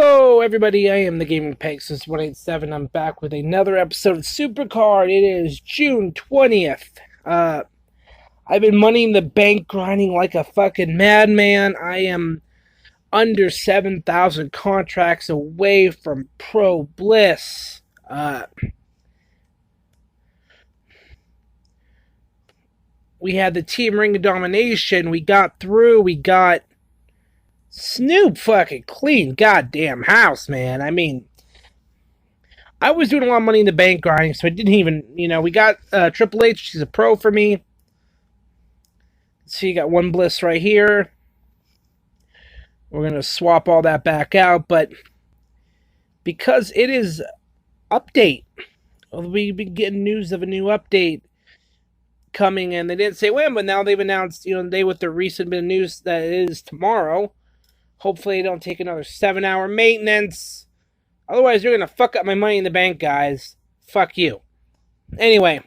Hello, everybody. I am the Gaming Pegasus 187. I'm back with another episode of Supercard. It is June 20th. I've been money in the bank grinding like a fucking madman. I am under 7,000 contracts away from Pro Bliss. We had the Team Ring of Domination. We got through. We got Snoop fucking clean goddamn house, man. I mean, I was doing a lot of money in the bank grinding, so I didn't even, we got Triple H. She's a pro for me. So you got one Bliss right here. We're going to swap all that back out, but because it is update, we've been getting news of a new update coming, and they didn't say when, but now they've announced, today with the recent bit of news that it is tomorrow. Hopefully they don't take another 7-hour maintenance. Otherwise, you're going to fuck up my money in the bank, guys. Fuck you. Anyway.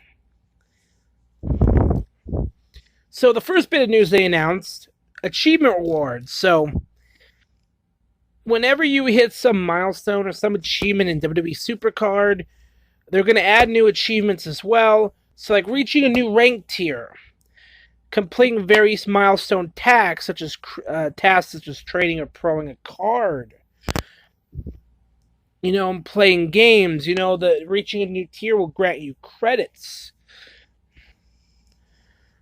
So the first bit of news they announced, achievement rewards. So whenever you hit some milestone or some achievement in WWE Supercard, they're going to add new achievements as well. So like reaching a new rank tier, completing various milestone tasks such as trading or proing a card, playing games. The reaching a new tier will grant you credits.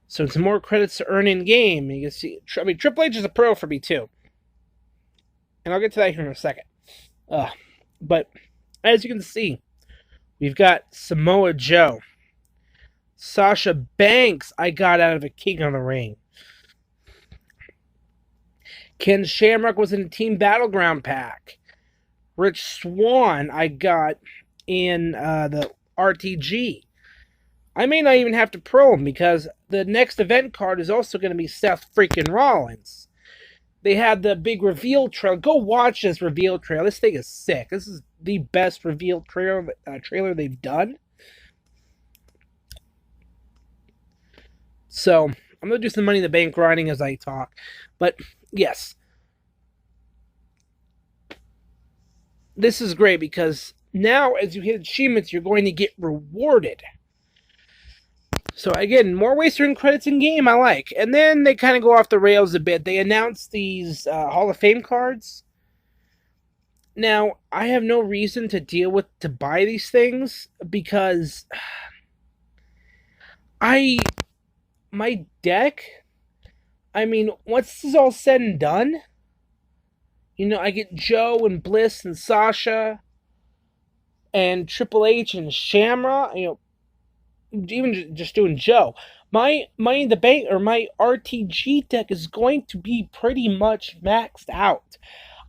So it's more credits to earn in game. You can see, Triple H is a pro for me too, and I'll get to that here in a second. But as you can see, we've got Samoa Joe. Sasha Banks, I got out of a King on the Ring. Ken Shamrock was in a Team Battleground pack. Rich Swann, I got in the RTG. I may not even have to pro him because the next event card is also going to be Seth freaking Rollins. They had the big reveal trailer. Go watch this reveal trailer. This thing is sick. This is the best reveal trailer they've done. So, I'm going to do some money in the bank grinding as I talk. But, yes. This is great because now as you hit achievements, you're going to get rewarded. So, again, more ways to earn credits in game I like. And then they kind of go off the rails a bit. They announced these Hall of Fame cards. Now, I have no reason to buy these things because my deck, once this is all said and done, I get Joe and Bliss and Sasha and Triple H and Shamrock, even just doing Joe. My Money in the Bank or my RTG deck is going to be pretty much maxed out.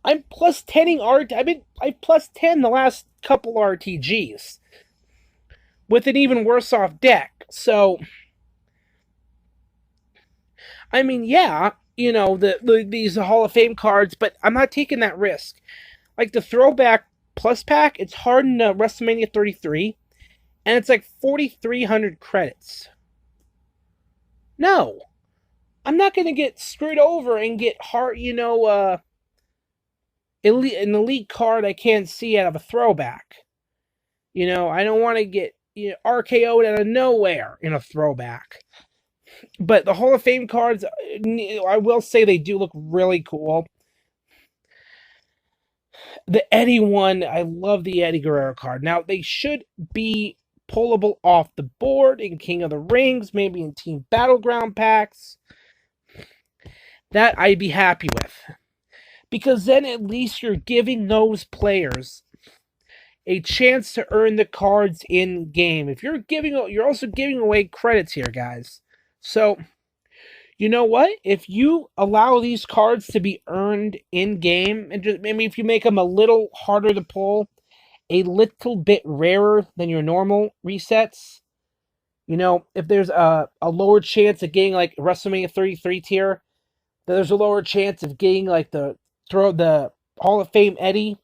I'm plus 10ing I've plus 10 the last couple RTGs with an even worse off deck. So these Hall of Fame cards, but I'm not taking that risk. Like the Throwback Plus Pack, it's hard in WrestleMania 33, and it's like 4,300 credits. No, I'm not going to get screwed over and get an elite card I can't see out of a throwback. I don't want to get RKO'd out of nowhere in a throwback. But the Hall of Fame cards, I will say they do look really cool. The Eddie one, I love the Eddie Guerrero card. Now, they should be pullable off the board in King of the Rings, maybe in Team Battleground packs. That I'd be happy with. Because then at least you're giving those players a chance to earn the cards in-game. You're also giving away credits here, guys. So, you know what? If you allow these cards to be earned in-game, and just maybe if you make them a little harder to pull, a little bit rarer than your normal resets, if there's a lower chance of getting like WrestleMania 33 tier, there's a lower chance of getting like the Hall of Fame Eddie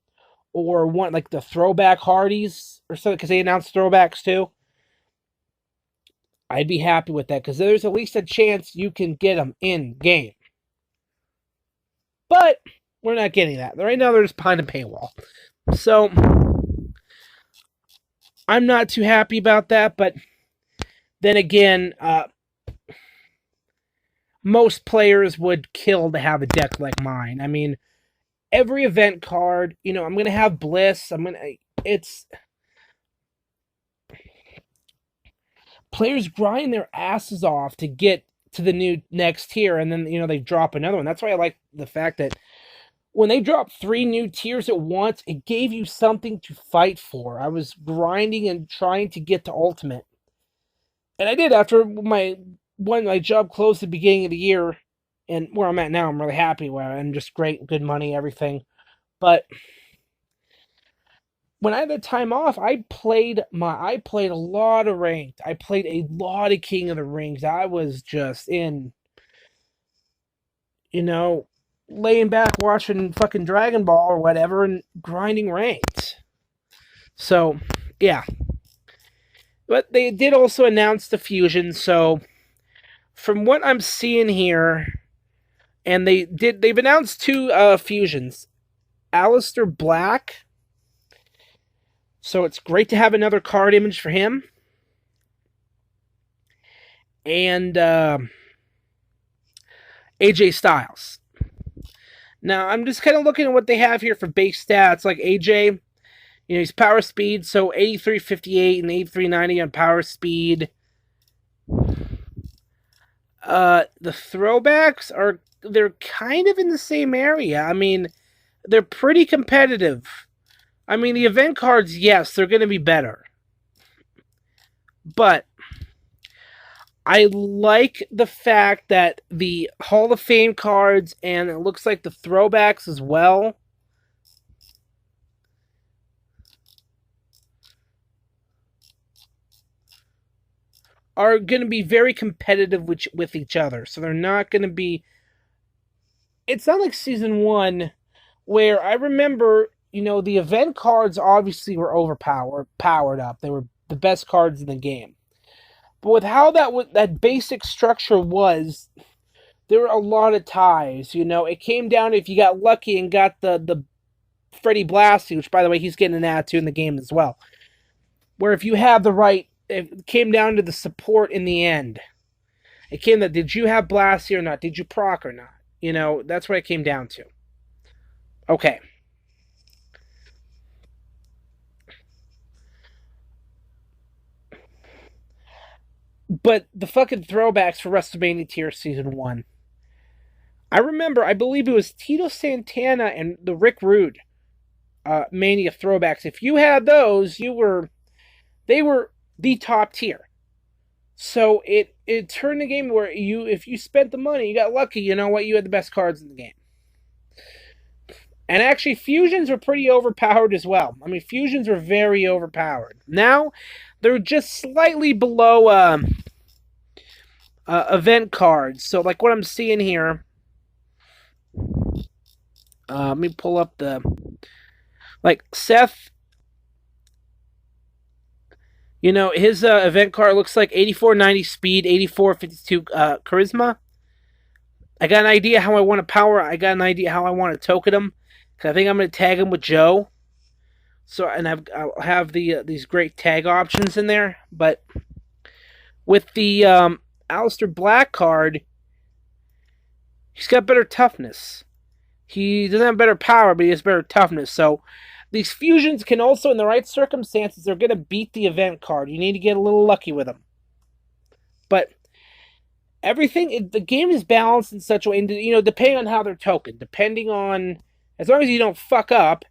or one like the Throwback Hardys or something because they announced throwbacks too. I'd be happy with that because there's at least a chance you can get them in game. But We're not getting that. Right now, they're just behind a paywall. So, I'm not too happy about that, but then again, most players would kill to have a deck like mine. I mean, every event card, I'm going to have Bliss. It's players grind their asses off to get to the new next tier, and then, they drop another one. That's why I like the fact that when they dropped 3 new tiers at once, it gave you something to fight for. I was grinding and trying to get to Ultimate. And I did after when my job closed at the beginning of the year, and where I'm at now, I'm really happy where I'm just great, good money, everything. But when I had the time off, I played a lot of ranked. I played a lot of King of the Rings. I was just in, laying back watching fucking Dragon Ball or whatever and grinding ranked. So, yeah. But they did also announce the fusion, so from what I'm seeing here, and they've announced 2 fusions. Alistair Black. So it's great to have another card image for him. And AJ Styles. Now, I'm just kind of looking at what they have here for base stats. Like AJ, he's power speed, so 83.58 and 83.90 on power speed. The throwbacks they're kind of in the same area. I mean, they're pretty competitive. I mean, the event cards, yes, they're going to be better. But I like the fact that the Hall of Fame cards, and it looks like the throwbacks as well, are going to be very competitive with each other. So they're not going to be... It's not like Season 1, where I remember, the event cards obviously were powered up. They were the best cards in the game. But with how that basic structure was, there were a lot of ties. It came down to if you got lucky and got the Freddy Blassie, which, by the way, he's getting an attitude in the game as well. Where if you had the right... It came down to the support in the end. It came to, did you have Blassie or not? Did you proc or not? That's what it came down to. Okay. But the fucking throwbacks for WrestleMania Tier Season 1. I believe it was Tito Santana and the Rick Rude Mania throwbacks. If you had those, they were the top tier. So it turned the game where if you spent the money, you got lucky, you had the best cards in the game. And actually, fusions were pretty overpowered as well. I mean, fusions were very overpowered. Now, they're just slightly below event cards. So, like what I'm seeing here, let me pull up like Seth. His event card looks like 84.90 speed, 84.52 charisma. I got an idea how I want to power. I got an idea how I want to token him. Cause I think I'm going to tag him with Joe. So, and I'll have these great tag options in there. But with the Alistair Black card, he's got better toughness. He doesn't have better power, but he has better toughness. So, these fusions can also, in the right circumstances, they're going to beat the event card. You need to get a little lucky with them. But the game is balanced in such a way, depending on how they're tokened. Depending on, as long as you don't fuck up,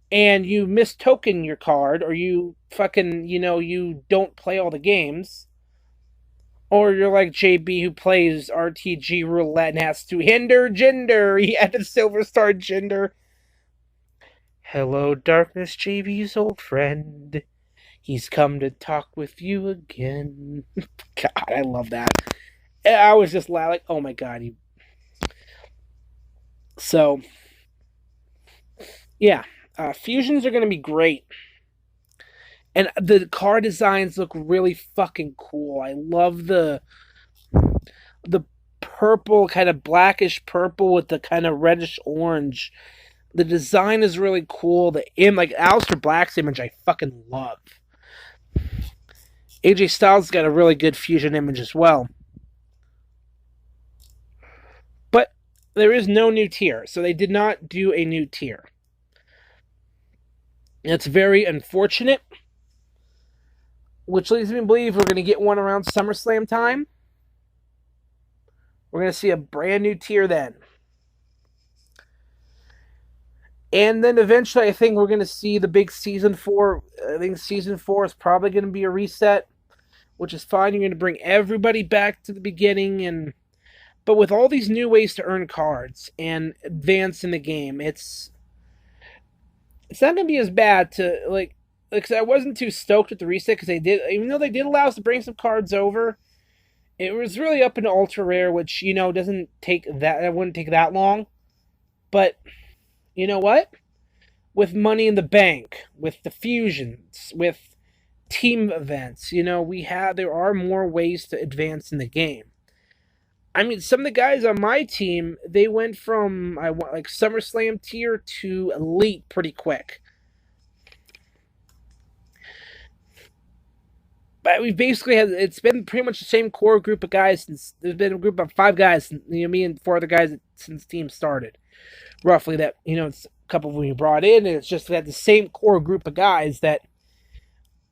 and you mistoken your card, or you fucking, you don't play all the games, or you're like JB who plays RTG roulette and has to hinder gender. He had a silver star gender. Hello, darkness, JB's old friend. He's come to talk with you again. God, I love that. I was just like, oh my god. So, yeah. Fusions are going to be great. And the card designs look really fucking cool. I love the purple, kind of blackish purple with the kind of reddish orange. The design is really cool. Like Aleister Black's image, I fucking love. AJ Styles got a really good fusion image as well. But there is no new tier, so they did not do a new tier. It's very unfortunate, which leads me to believe we're going to get one around SummerSlam time. We're going to see a brand new tier then. And then eventually I think we're going to see the big Season 4. I think Season 4 is probably going to be a reset, which is fine. You're going to bring everybody back to the beginning. But with all these new ways to earn cards and advance in the game, it's not going to be as bad to, like, because I wasn't too stoked with the reset, because even though they did allow us to bring some cards over, it was really up into Ultra Rare, which, wouldn't take that long. But you know what? With Money in the Bank, with the fusions, with team events, there are more ways to advance in the game. I mean, some of the guys on my team, they went from SummerSlam tier to Elite pretty quick. But we basically it's been pretty much the same core group of guys since, there's been a group of 5 guys, me and 4 other guys since the team started. Roughly that, it's a couple we brought in, and it's just that the same core group of guys that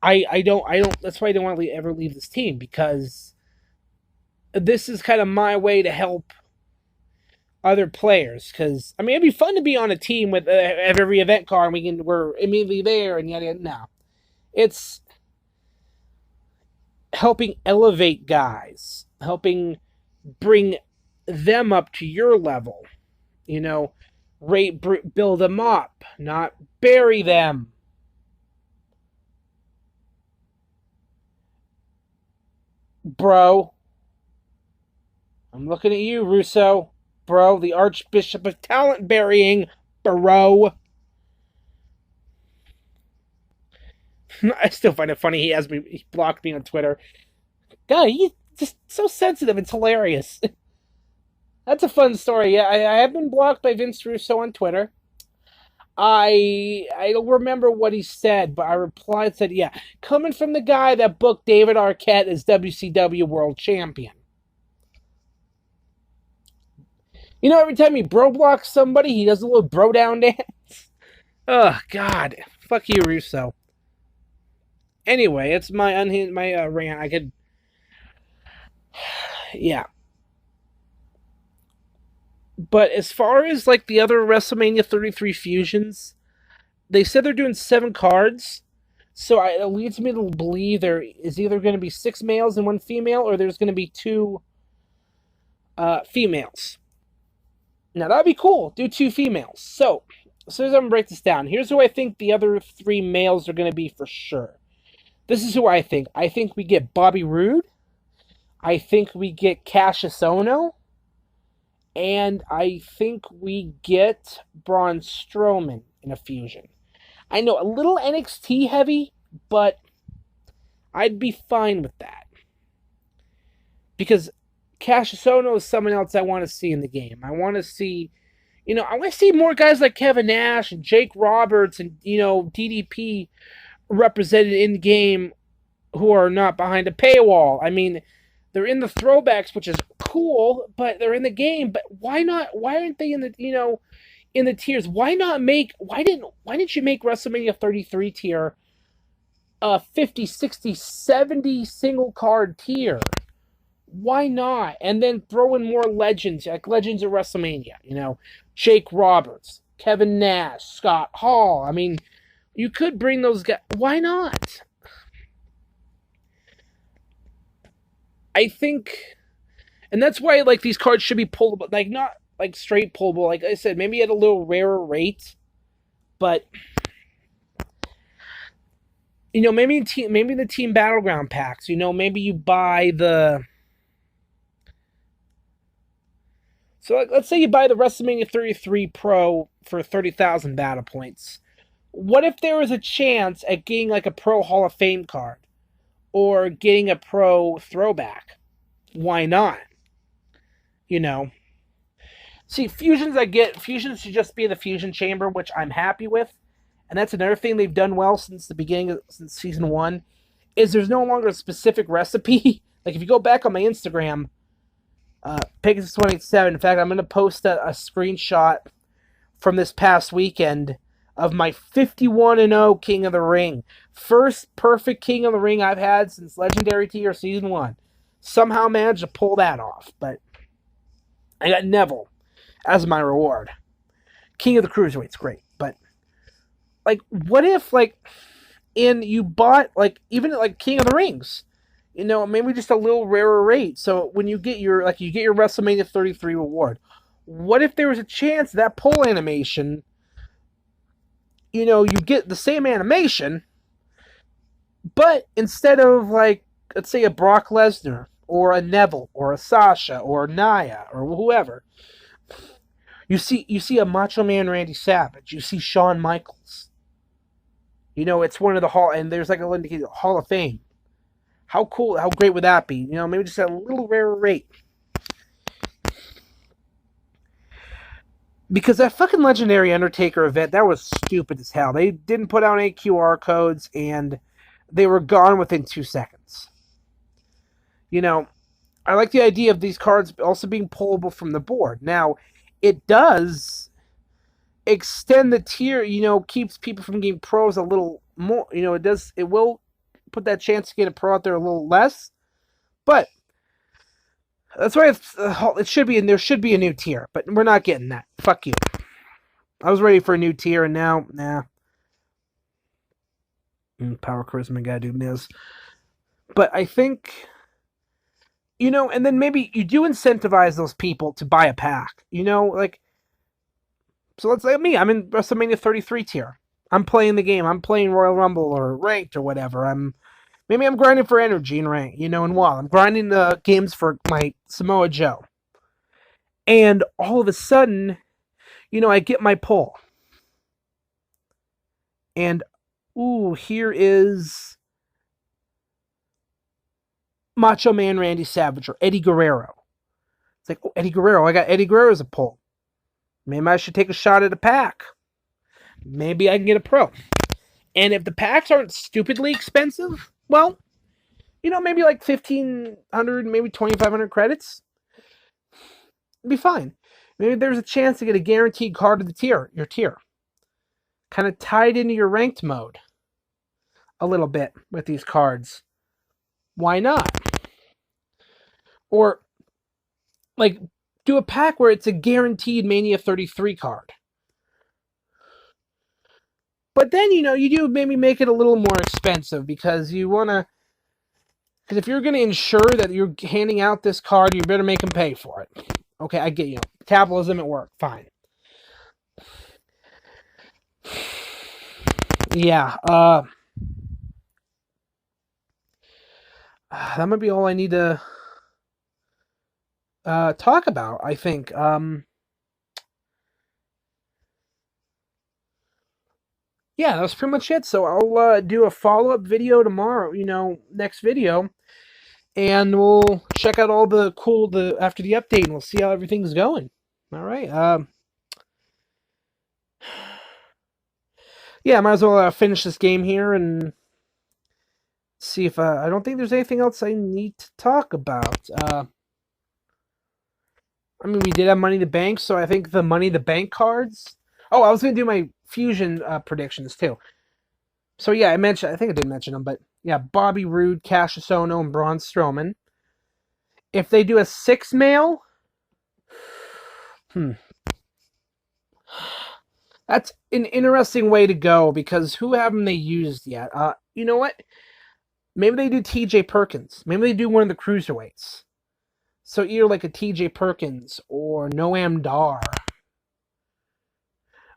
I don't, that's why I don't want to ever leave this team, because this is kind of my way to help other players, because, it'd be fun to be on a team with every event card, and we're immediately there, and yada. No. It's helping elevate guys, helping bring them up to your level, build them up, not bury them. Bro. I'm looking at you, Russo. Bro, the Archbishop of Talent Burying. Bro. I still find it funny he blocked me on Twitter. God, he's just so sensitive. It's hilarious. That's a fun story. Yeah, I have been blocked by Vince Russo on Twitter. I don't remember what he said, but I replied, said, yeah, coming from the guy that booked David Arquette as WCW World Champion. Every time he bro blocks somebody, he does a little bro down dance. Oh, God. Fuck you, Russo. Anyway, it's my rant. I could... Yeah. But as far as, the other WrestleMania 33 fusions, they said they're doing 7 cards. So it leads me to believe there is either going to be 6 males and 1 female, or there's going to be 2 females. Now, that'd be cool. Do 2 females. So as I'm going to break this down, here's who I think the other 3 males are going to be for sure. This is who I think. I think we get Bobby Roode. I think we get Cassius Ohno. And I think we get Braun Strowman in a fusion. I know, a little NXT heavy, but I'd be fine with that. Because Cassius Ohno is someone else I want to see in the game. I want to see, I want to see more guys like Kevin Nash and Jake Roberts and, DDP represented in the game who are not behind a paywall. They're in the throwbacks, which is cool, but they're in the game. But why not? Why aren't they in the in the tiers? Why didn't you make WrestleMania 33 tier a 50, 60, 70 single card tier? Why not? And then throw in more legends, like legends of WrestleMania. Jake Roberts, Kevin Nash, Scott Hall. You could bring those guys. Why not? I think, and that's why these cards should be pullable, not straight pullable. Like I said, maybe at a little rarer rate, but maybe the team battleground packs. Maybe you buy the. So let's say you buy the WrestleMania 33 Pro for 30,000 battle points. What if there was a chance at getting a Pro Hall of Fame card? Or getting a Pro throwback? Why not? You know, see, fusions should just be in the fusion chamber, which I'm happy with, and that's another thing they've done well since the beginning since season 1. Is there's no longer a specific recipe. Like if you go back on my Instagram, Pegasus187. In fact, I'm going to post a screenshot from this past weekend of my 51-0 King of the Ring. First perfect King of the Ring I've had since Legendary Tier Season 1. Somehow managed to pull that off, but I got Neville as my reward. King of the Cruiserweights, great. But, like, what if, like, you bought, like, even, like, King of the Rings? You know, maybe just a little rarer rate. So when you get your WrestleMania 33 reward, what if there was a chance that pull animation, you know, you get the same animation, but instead of, like, let's say a Brock Lesnar or a Neville or a Sasha or Nia or whoever, you see a Macho Man Randy Savage, you see Shawn Michaels. You know, it's one of the and there's like a Hall of Fame. How cool, how great would that be? You know, maybe just a little rarer rate. Because that fucking Legendary Undertaker event, that was stupid as hell. They didn't put out any QR codes, and they were gone within 2 seconds. You know, I like the idea of these cards also being pullable from the board. Now, it does extend the tier, you know, keeps people from getting pros a little more. You know, it will put that chance to get a pro out there a little less, but that's why it should be, and there should be a new tier, but we're not getting that. Fuck you. I was ready for a new tier, and now, nah. Power, charisma, gotta do Miz. But I think, you know, and then maybe you do incentivize those people to buy a pack. You know, like, so let's say me, I'm in WrestleMania 33 tier. I'm playing the game. I'm playing Royal Rumble or Ranked or whatever. Maybe I'm grinding for energy and rank, you know, and while I'm grinding the games for my Samoa Joe. And all of a sudden, you know, I get my pull. And, ooh, here is Macho Man Randy Savage or Eddie Guerrero. It's like, oh, Eddie Guerrero. I got Eddie Guerrero as a pull. Maybe I should take a shot at a pack. Maybe I can get a pro. And if the packs aren't stupidly expensive, well, you know, maybe like 1,500, maybe 2,500 credits. It'd be fine. Maybe there's a chance to get a guaranteed card of your tier. Kind of tied into your ranked mode a little bit with these cards. Why not? Or, like, do a pack where it's a guaranteed Mania 33 card. But then, you know, you do maybe make it a little more expensive because you want to... Because if you're going to ensure that you're handing out this card, you better make them pay for it. Okay, I get you. Capitalism at work. Fine. Yeah, that might be all I need to talk about, I think. Yeah, that's pretty much it. So I'll do a follow-up video tomorrow, you know, next video. And we'll check out all the after the update, and we'll see how everything's going. All right. Yeah, I might as well finish this game here and see if I don't think there's anything else I need to talk about. I mean, we did have Money in the Bank, so I think the Money in the Bank cards. Oh, I was going to do my Fusion predictions too. So yeah, I think I did mention them, but yeah, Bobby Roode, Cassius Ohno, and Braun Strowman. If they do a 6-mail, that's an interesting way to go because who haven't they used yet? You know what? Maybe they do T.J. Perkins. Maybe they do one of the cruiserweights. So either like a T.J. Perkins or Noam Dar.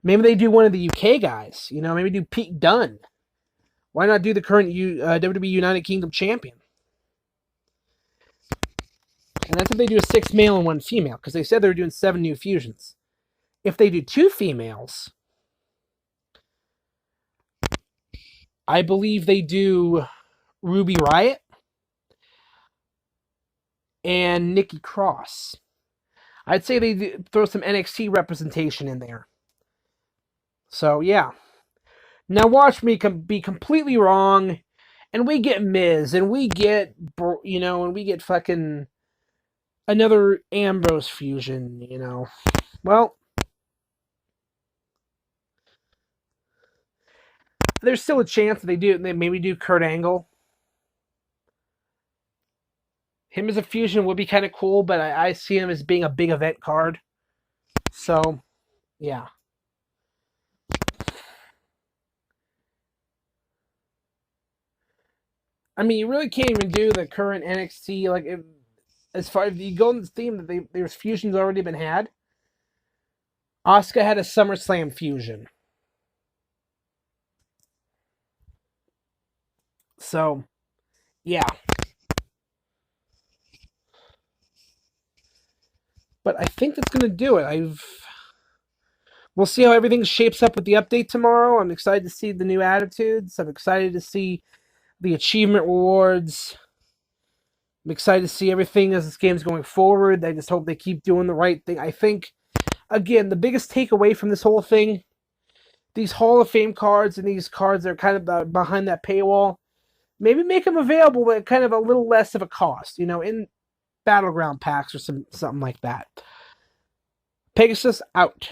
Maybe they do one of the UK guys. You know, maybe do Pete Dunne. Why not do the current WWE United Kingdom champion? And that's if they do a 6 male and 1 female, because they said they were doing 7 new fusions. If they do 2 females, I believe they do Ruby Riott and Nikki Cross. I'd say they throw some NXT representation in there. So, yeah. Now watch me be completely wrong, and we get Miz, and we get, and we get fucking another Ambrose fusion, Well, there's still a chance that they maybe do Kurt Angle. Him as a fusion would be kind of cool, but I see him as being a big event card. So, yeah. I mean, you really can't even do the current NXT, like, as far as you go on this theme that there's fusions already been had. Asuka had a SummerSlam fusion. So, yeah. But I think that's going to do it. We'll see how everything shapes up with the update tomorrow. I'm excited to see the new attitudes. I'm excited to see the achievement rewards. I'm excited to see everything as this game's going forward. I just hope they keep doing the right thing. I think, again, the biggest takeaway from this whole thing, these Hall of Fame cards and these cards that are kind of behind that paywall, maybe make them available at kind of a little less of a cost, in Battleground packs or something like that. Pegasus out.